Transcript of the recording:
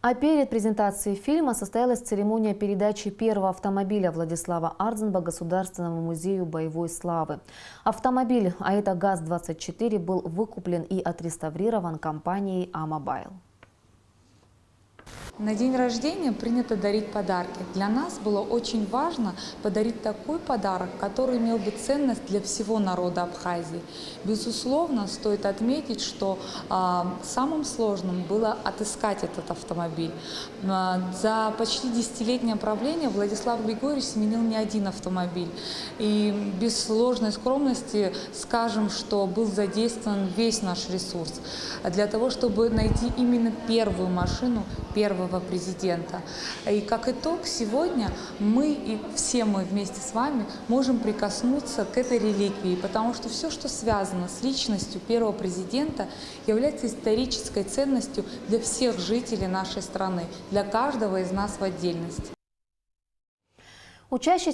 А перед презентацией фильма состоялась церемония передачи первого автомобиля Владислава Ардзенба Государственному музею боевой славы. Автомобиль, а это ГАЗ-24, был выкуплен и отреставрирован компанией «Амобайл». На день рождения принято дарить подарки. Для нас было очень важно подарить такой подарок, который имел бы ценность для всего народа Абхазии. Безусловно, стоит отметить, что самым сложным было отыскать этот автомобиль. За почти десятилетнее правление Владислав Григорьевич сменил не один автомобиль. И без ложной скромности скажем, что был задействован весь наш ресурс для того, чтобы найти именно первую машину первого президента. И как итог, сегодня мы и все мы вместе с вами можем прикоснуться к этой реликвии, потому что все, что связано с личностью первого президента, является исторической ценностью для всех жителей нашей страны, для каждого из нас в отдельности. Учащиеся